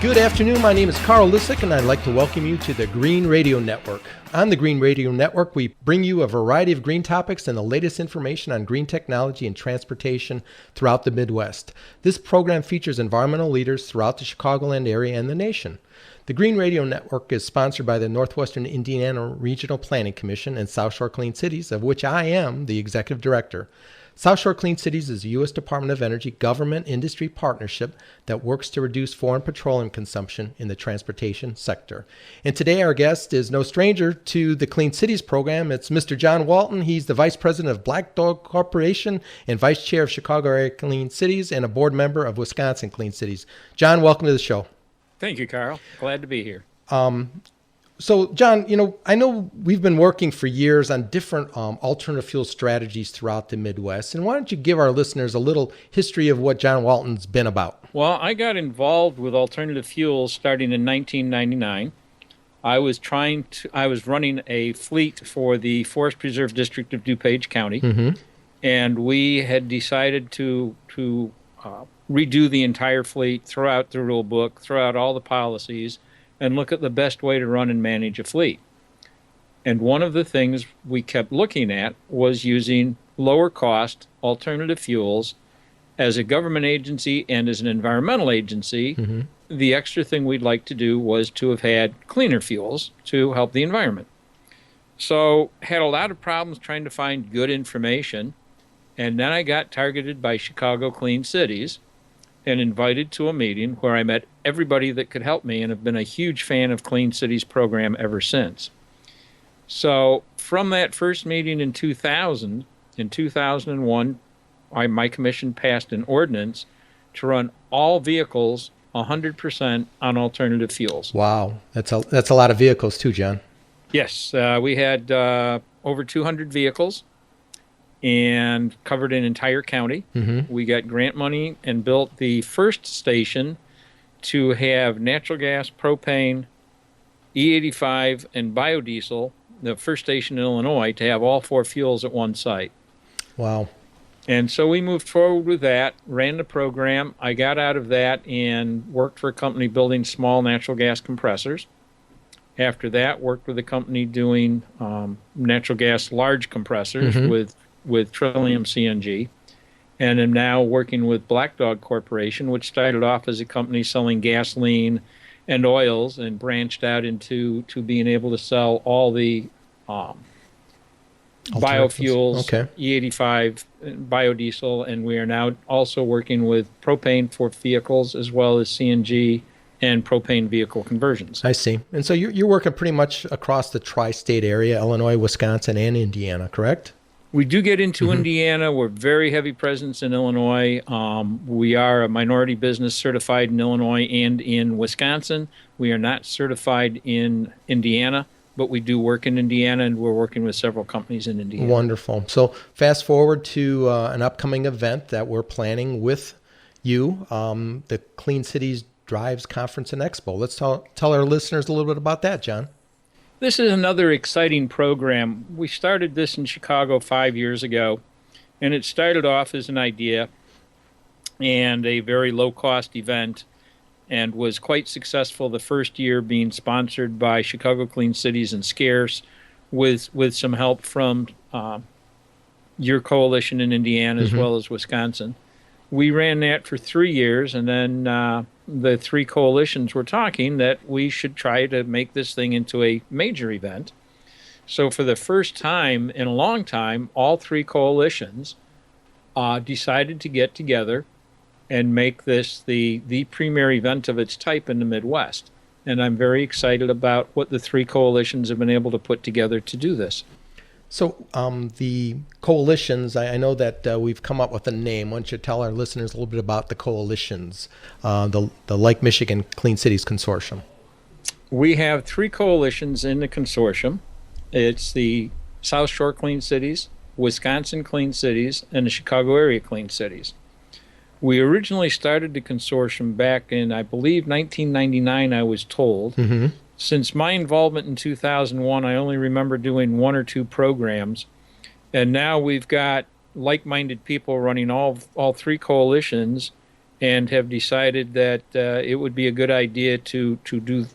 Good afternoon. My name is Carl Lissick, and I'd like to welcome you to the Green Radio Network. On the Green Radio Network, we bring you a variety of green topics and the latest information on green technology and transportation throughout the Midwest. This program features environmental leaders throughout the Chicagoland area and the nation. The Green Radio Network is sponsored by the Northwestern Indiana Regional Planning Commission and South Shore Clean Cities, of which I am the executive director. South Shore Clean Cities is a U.S. Department of Energy government-industry partnership that works to reduce foreign petroleum consumption in the transportation sector. And today our guest is no stranger to the Clean Cities program. It's Mr. John Walton. He's the Vice President of Black Dog Corporation and Vice Chair of Chicago Area Clean Cities and a board member of Wisconsin Clean Cities. John, welcome to the show. Thank you, Carl. Glad to be here. So, John, I know we've been working for years on different alternative fuel strategies throughout the Midwest. And why don't you give our listeners a little history of what John Walton's been about? Well, I got involved with alternative fuels starting in 1999. I was running a fleet for the Forest Preserve District of DuPage County, and we had decided to redo the entire fleet, throw out the rule book, throw out all the policies, and look at the best way to run and manage a fleet. And one of the things we kept looking at was using lower cost alternative fuels as a government agency and as an environmental agency. The extra thing we'd like to do was to have had cleaner fuels to help the environment. So had a lot of problems trying to find good information. And then I got targeted by Chicago Clean Cities and invited to a meeting where I met everybody that could help me and have been a huge fan of Clean Cities program ever since. So from that first meeting in 2000, in 2001, my commission passed an ordinance to run all vehicles 100% on alternative fuels. Wow. That's a lot of vehicles too, John. Yes. We had over 200 vehicles and covered an entire county. We got grant money and built the first station to have natural gas, propane, E85, and biodiesel, the first station in Illinois to have all four fuels at one site. Wow. And so we moved forward with that, ran the program. I got out of that and worked for a company building small natural gas compressors. After that, worked with a company doing natural gas large compressors with Trillium CNG, and am now working with Black Dog Corporation, which started off as a company selling gasoline and oils and branched out into being able to sell all the biofuels, E85, biodiesel, and we are now also working with propane for vehicles as well as CNG and propane vehicle conversions. I see. And so you're working pretty much across the tri-state area, Illinois, Wisconsin, and Indiana, correct? We do get into Indiana. We're very heavy presence in Illinois. We are a minority business certified in Illinois and in Wisconsin. We are not certified in Indiana, but we do work in Indiana, and we're working with several companies in Indiana. Wonderful. So fast forward to an upcoming event that we're planning with you, the Clean Cities Drives Conference and Expo. Let's tell our listeners a little bit about that, John. This is another exciting program. We started this in Chicago 5 years ago, and it started off as an idea and a very low-cost event and was quite successful the first year, being sponsored by Chicago Clean Cities and Scarce with some help from your coalition in Indiana as well as Wisconsin. We ran that for 3 years, and then the three coalitions were talking that we should try to make this thing into a major event. So for the first time in a long time, all three coalitions decided to get together and make this the premier event of its type in the Midwest. And I'm very excited about what the three coalitions have been able to put together to do this. So the coalitions, I know that we've come up with a name. Why don't you tell our listeners a little bit about the coalitions, the Lake Michigan Clean Cities Consortium? We have three coalitions in the consortium. It's the South Shore Clean Cities, Wisconsin Clean Cities, and the Chicago Area Clean Cities. We originally started the consortium back in, I believe, 1999, I was told. Since my involvement in 2001, I only remember doing one or two programs. And now we've got like-minded people running all three coalitions and have decided that it would be a good idea to do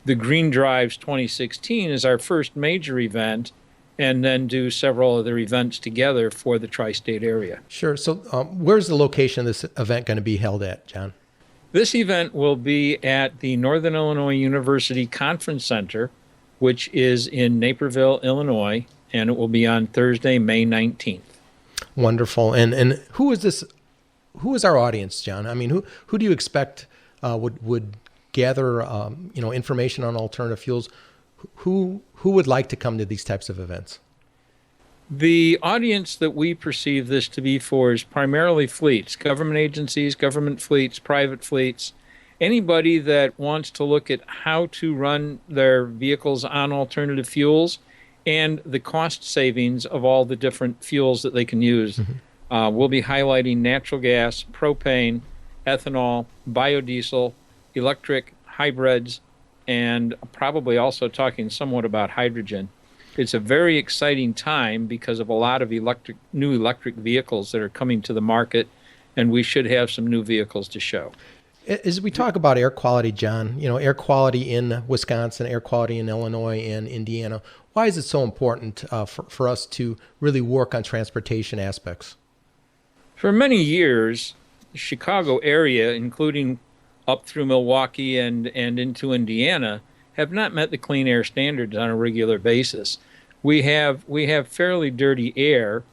the Green Drives 2016 as our first major event, and then do several other events together for the tri-state area. Sure. So where's the location of this event going to be held at, John? This event will be at the Northern Illinois University Conference Center, which is in Naperville, Illinois, and it will be on Thursday, May 19th. Wonderful. And who is this? Who is our audience, John? I mean, who do you expect would gather information on alternative fuels? Who would like to come to these types of events? The audience that we perceive this to be for is primarily fleets, government agencies, government fleets, private fleets, anybody that wants to look at how to run their vehicles on alternative fuels and the cost savings of all the different fuels that they can use. Mm-hmm. We'll be highlighting natural gas, propane, ethanol, biodiesel, electric, hybrids, and probably also talking somewhat about hydrogen. It's a very exciting time because of a lot of new electric vehicles that are coming to the market, and we should have some new vehicles to show. As we talk about air quality, John, air quality in Wisconsin, air quality in Illinois and Indiana, why is it so important for us to really work on transportation aspects? For many years, the Chicago area, including up through Milwaukee and into Indiana, have not met the clean air standards on a regular basis. We have fairly dirty air,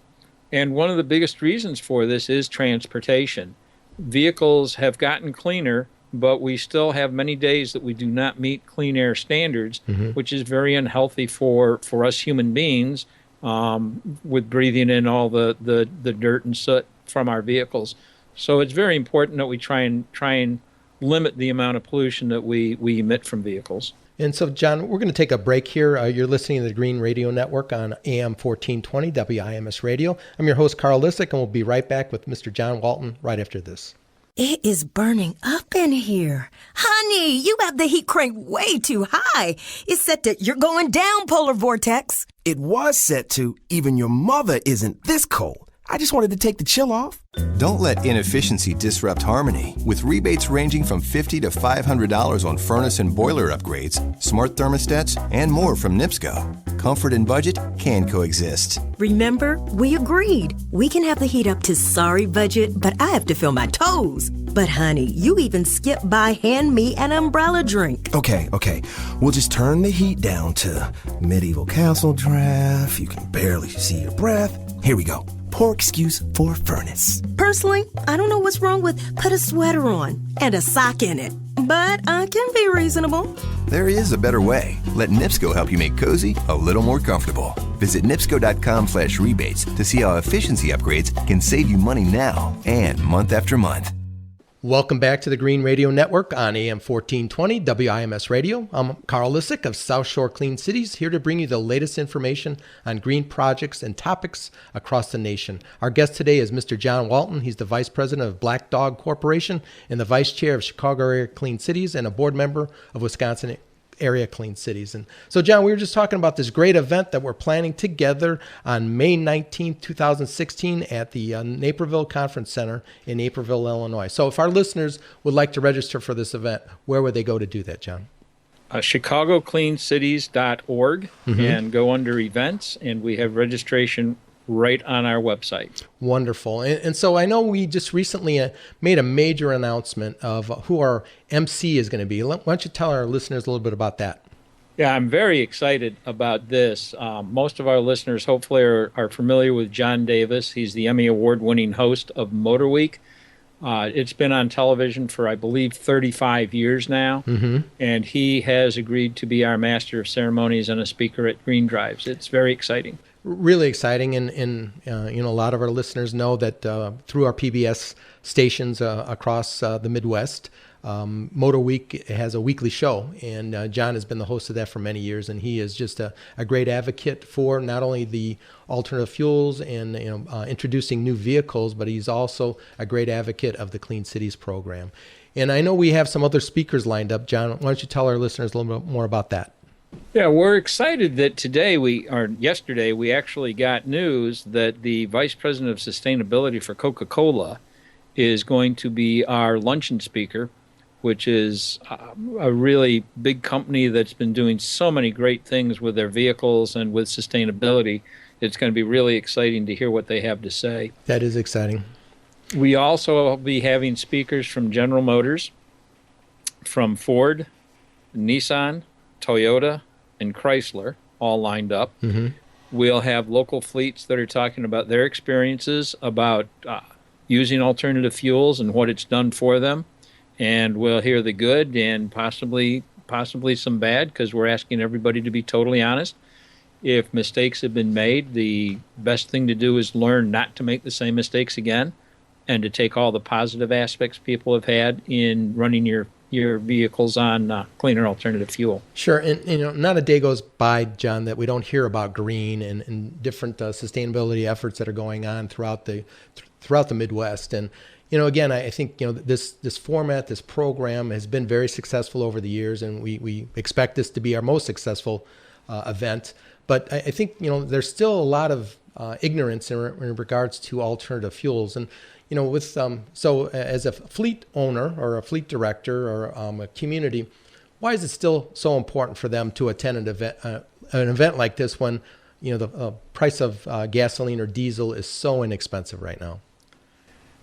and one of the biggest reasons for this is transportation. Vehicles have gotten cleaner, but we still have many days that we do not meet clean air standards, mm-hmm. which is very unhealthy for us human beings, with breathing in all the dirt and soot from our vehicles. So it's very important that we try and limit the amount of pollution that we emit from vehicles. And so, John, we're going to take a break here. You're listening to the Green Radio Network on AM 1420 WIMS Radio. I'm your host, Carl Lissick, and we'll be right back with Mr. John Walton right after this. It is burning up in here. Honey, you have the heat cranked way too high. It's set to you're going down, polar vortex. It was set to even your mother isn't this cold. I just wanted to take the chill off. Don't let inefficiency disrupt harmony. With rebates ranging from $50 to $500 on furnace and boiler upgrades, smart thermostats, and more from NIPSCO. Comfort and budget can coexist. Remember, we agreed. We can have the heat up to sorry budget, but I have to feel my toes. But honey, you even skipped by hand me an umbrella drink. Okay. We'll just turn the heat down to medieval castle draft. You can barely see your breath. Here we go. Poor excuse for furnace. Personally, I don't know what's wrong with put a sweater on and a sock in it, but I can be reasonable. There is a better way. Let NIPSCO help you make cozy a little more comfortable. Visit NIPSCO.com/rebates to see how efficiency upgrades can save you money now and month after month. Welcome back to the Green Radio Network on AM 1420 WIMS Radio. I'm Carl Lissick of South Shore Clean Cities, here to bring you the latest information on green projects and topics across the nation. Our guest today is Mr. John Walton. He's the Vice President of Black Dog Corporation and the Vice Chair of Chicago Area Clean Cities and a board member of Wisconsin Area Clean Cities. And so, John, we were just talking about this great event that we're planning together on May 19th, 2016 at the Naperville Conference Center in Naperville, Illinois. So if our listeners would like to register for this event, where would they go to do that, John? ChicagoCleanCities.org, mm-hmm. and go under events, and we have registration right on our website. Wonderful. And so I know we just recently made a major announcement of who our MC is going to be. Why don't you tell our listeners a little bit about that? Yeah, I'm very excited about this. Most of our listeners hopefully are familiar with John Davis. He's the Emmy Award-winning host of MotorWeek. It's been on television for, I believe, 35 years now, mm-hmm. and he has agreed to be our master of ceremonies and a speaker at Green Drives. It's very exciting. Really exciting, and a lot of our listeners know that through our PBS stations across the Midwest, MotorWeek has a weekly show, and John has been the host of that for many years, and he is just a great advocate for not only the alternative fuels and introducing new vehicles, but he's also a great advocate of the Clean Cities program. And I know we have some other speakers lined up. John, why don't you tell our listeners a little bit more about that? Yeah, we're excited that yesterday we actually got news that the Vice President of Sustainability for Coca-Cola is going to be our luncheon speaker, which is a really big company that's been doing so many great things with their vehicles and with sustainability. It's going to be really exciting to hear what they have to say. That is exciting. We also will be having speakers from General Motors, from Ford, Nissan, Toyota, and Chrysler, all lined up. Mm-hmm. We'll have local fleets that are talking about their experiences about using alternative fuels and what it's done for them. And we'll hear the good and possibly some bad, because we're asking everybody to be totally honest. If mistakes have been made, the best thing to do is learn not to make the same mistakes again, and to take all the positive aspects people have had in running your vehicles on cleaner alternative fuel. Sure, and not a day goes by, John, that we don't hear about green and different sustainability efforts that are going on throughout the Midwest. And again, I think this format, this program has been very successful over the years, and we expect this to be our most successful event. But I think there's still a lot of ignorance in regards to alternative fuels. And with so as a fleet owner or a fleet director or a community, why is it still so important for them to attend an event like this when the price of gasoline or diesel is so inexpensive right now?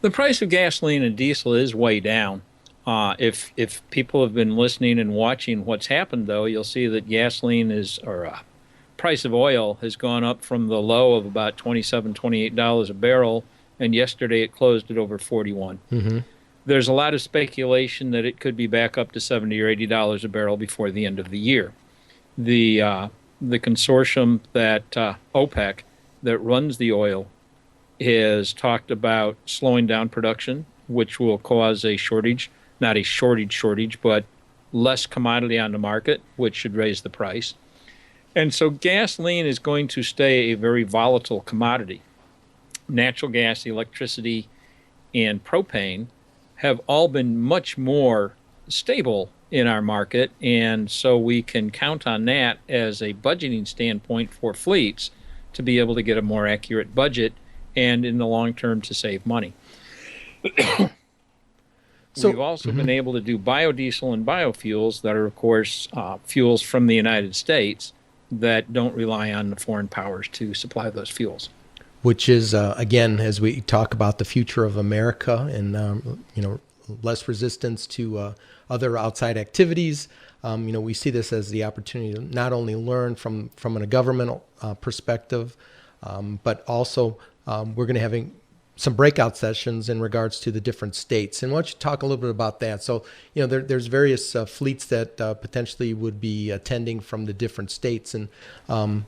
The price of gasoline and diesel is way down. If people have been listening and watching what's happened, though, you'll see that price of oil has gone up from the low of about $27, $28 a barrel, and yesterday it closed at over $41. Mm-hmm. There's a lot of speculation that it could be back up to $70 or $80 a barrel before the end of the year. The consortium that OPEC that runs the oil has talked about slowing down production, which will cause a shortage, not a shortage, but less commodity on the market, which should raise the price. And so gasoline is going to stay a very volatile commodity. Natural gas, electricity, and propane have all been much more stable in our market, and so we can count on that as a budgeting standpoint for fleets to be able to get a more accurate budget and in the long term to save money. We've also been able to do biodiesel and biofuels that are, of course, fuels from the United States that don't rely on the foreign powers to supply those fuels. Which is, again, as we talk about the future of America and, less resistance to other outside activities. We see this as the opportunity to not only learn from a governmental perspective, but also we're going to have some breakout sessions in regards to the different states. And why don't you talk a little bit about that? So, there's various fleets that potentially would be attending from the different states. And,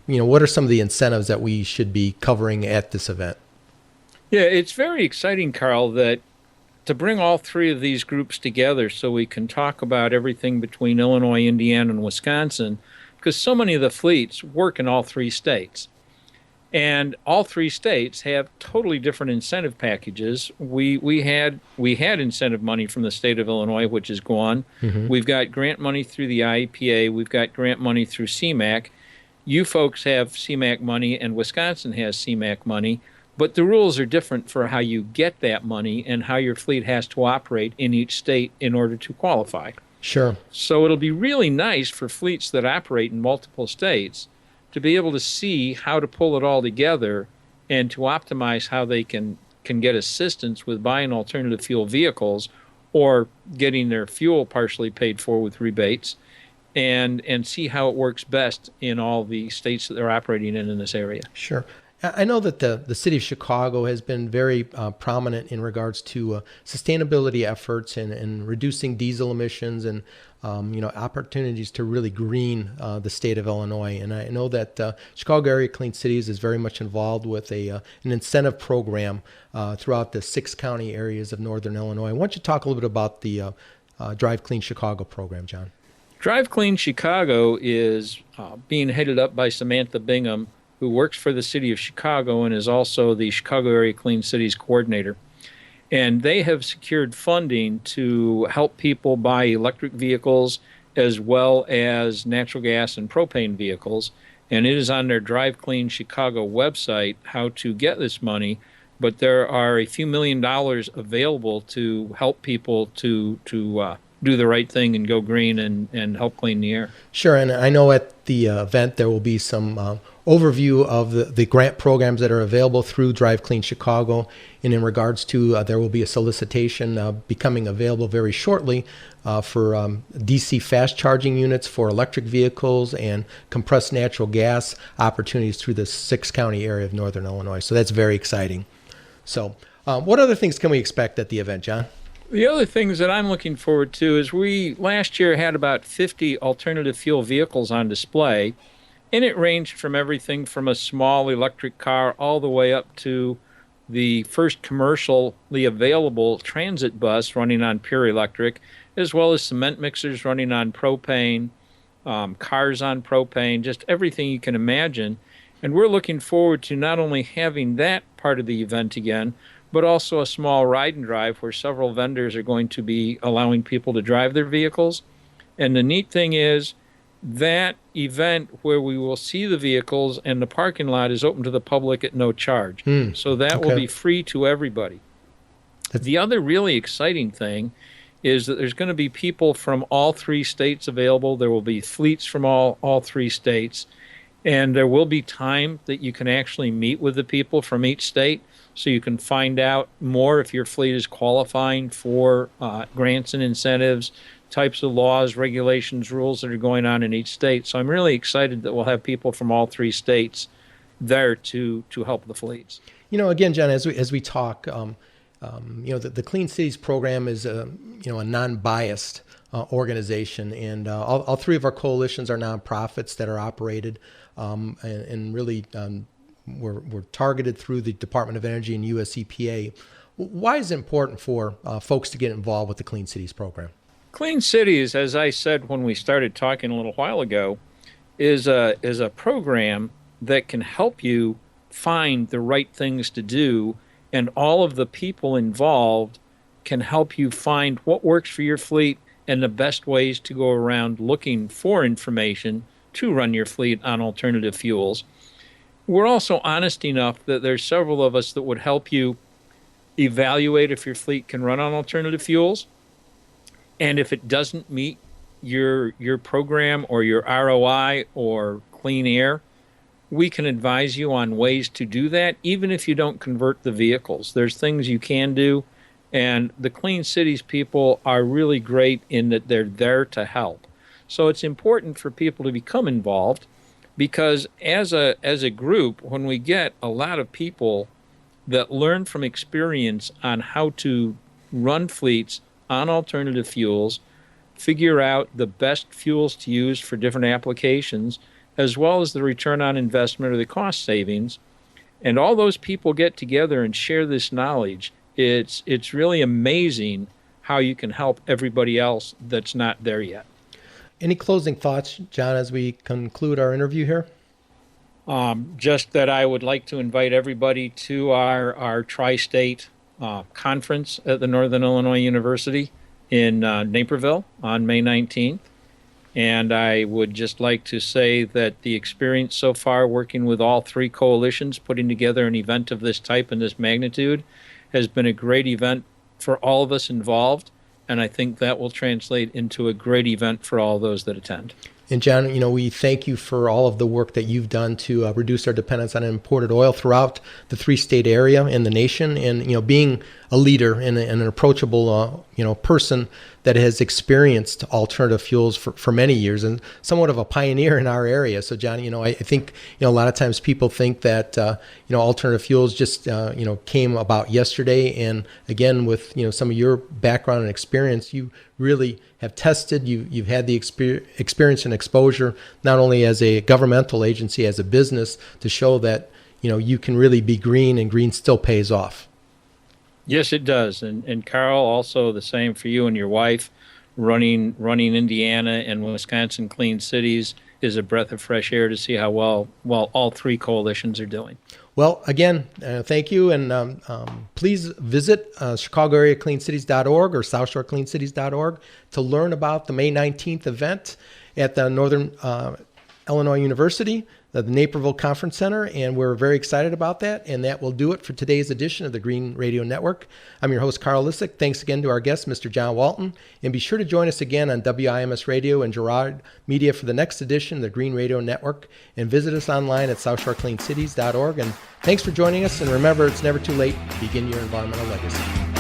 what are some of the incentives that we should be covering at this event? Yeah, it's very exciting, Carl, that to bring all three of these groups together so we can talk about everything between Illinois, Indiana, and Wisconsin, because so many of the fleets work in all three states. And all three states have totally different incentive packages. We had incentive money from the state of Illinois, which is gone. Mm-hmm. We've got grant money through the IEPA. We've got grant money through CMAQ. You folks have CMAQ money, and Wisconsin has CMAQ money. But the rules are different for how you get that money and how your fleet has to operate in each state in order to qualify. Sure. So it'll be really nice for fleets that operate in multiple states to be able to see how to pull it all together and to optimize how they can get assistance with buying alternative fuel vehicles or getting their fuel partially paid for with rebates, and see how it works best in all the states that they're operating in this area. Sure. I know that the city of Chicago has been very prominent in regards to sustainability efforts and reducing diesel emissions and opportunities to really green the state of Illinois. And I know that Chicago Area Clean Cities is very much involved with an incentive program throughout the 6 county areas of northern Illinois. Why don't you talk a little bit about the Drive Clean Chicago program, John? Drive Clean Chicago is being headed up by Samantha Bingham, who works for the city of Chicago and is also the Chicago Area Clean Cities coordinator. And they have secured funding to help people buy electric vehicles as well as natural gas and propane vehicles. And it is on their Drive Clean Chicago website how to get this money. but there are a few $1 million available to help people to do the right thing and go green and help clean the air. Sure, and I know at the event there will be some overview of the grant programs that are available through Drive Clean Chicago, and in regards to there will be a solicitation becoming available very shortly for DC fast charging units for electric vehicles and compressed natural gas opportunities through the 6-county area of Northern Illinois. So that's very exciting. So what other things can we expect at the event, John? The other things that I'm looking forward to is we last year had about 50 alternative fuel vehicles on display, and it ranged from everything from a small electric car all the way up to the first commercially available transit bus running on pure electric, as well as cement mixers running on propane, cars on propane, just everything you can imagine. And we're looking forward to not only having that part of the event again, but also a small ride and drive where several vendors are going to be allowing people to drive their vehicles. And the neat thing is that event where we will see the vehicles and the parking lot is open to the public at no charge. So that will be free to everybody. The other really exciting thing is that there's going to be people from all 3 states available. There will be fleets from all 3 states. And there will be time that you can actually meet with the people from each state, so you can find out more if your fleet is qualifying for grants and incentives, types of laws, regulations, rules that are going on in each state. So I'm really excited that we'll have people from all 3 states there to help the fleets. You know, again, John, as we talk, the Clean Cities program is a non-biased organization, and all 3 of our coalitions are nonprofits that are operated and really we're targeted through the Department of Energy and US EPA. Why is it important for folks to get involved with the Clean Cities program? Clean Cities, as I said when we started talking a little while ago, is a program that can help you find the right things to do, and all of the people involved can help you find what works for your fleet and the best ways to go around looking for information to run your fleet on alternative fuels. We're also honest enough that there's several of us that would help you evaluate if your fleet can run on alternative fuels. And if it doesn't meet your program or your ROI or clean air, we can advise you on ways to do that, even if you don't convert the vehicles. There's things you can do, and the Clean Cities people are really great in that they're there to help. So it's important for people to become involved, because as a group, when we get a lot of people that learn from experience on how to run fleets on alternative fuels, figure out the best fuels to use for different applications, as well as the return on investment or the cost savings, and all those people get together and share this knowledge, it's really amazing how you can help everybody else that's not there yet. Any closing thoughts, John, as we conclude our interview here? Just that I would like to invite everybody to our tri-state conference at the Northern Illinois University in Naperville on May 19th. And I would just like to say that the experience so far working with all 3 coalitions, putting together an event of this type and this magnitude, has been a great event for all of us involved. And I think that will translate into a great event for all those that attend. And John, we thank you for all of the work that you've done to reduce our dependence on imported oil throughout the 3-state area and the nation, and being a leader and an approachable person that has experienced alternative fuels for many years and somewhat of a pioneer in our area. So John, I think a lot of times people think that alternative fuels just came about yesterday, and again with some of your background and experience, you really have tested, you've had the experience and exposure, not only as a governmental agency, as a business, to show that you can really be green, and green still pays off. Yes, it does. And Carl, also the same for you and your wife. Running Indiana and Wisconsin Clean Cities is a breath of fresh air to see how well all 3 coalitions are doing. Well, again, thank you, and please visit ChicagoAreaCleanCities.org or SouthShoreCleanCities.org to learn about the May 19th event at the Northern Illinois University. the Naperville Conference Center, and we're very excited about that. And that will do it for today's edition of the Green Radio Network. I'm your host, Carl Lissick. Thanks again to our guest, Mr. John Walton. And be sure to join us again on WIMS Radio and Girard Media for the next edition of the Green Radio Network. And visit us online at SouthShoreCleanCities.org. And thanks for joining us. And remember, it's never too late to begin your environmental legacy.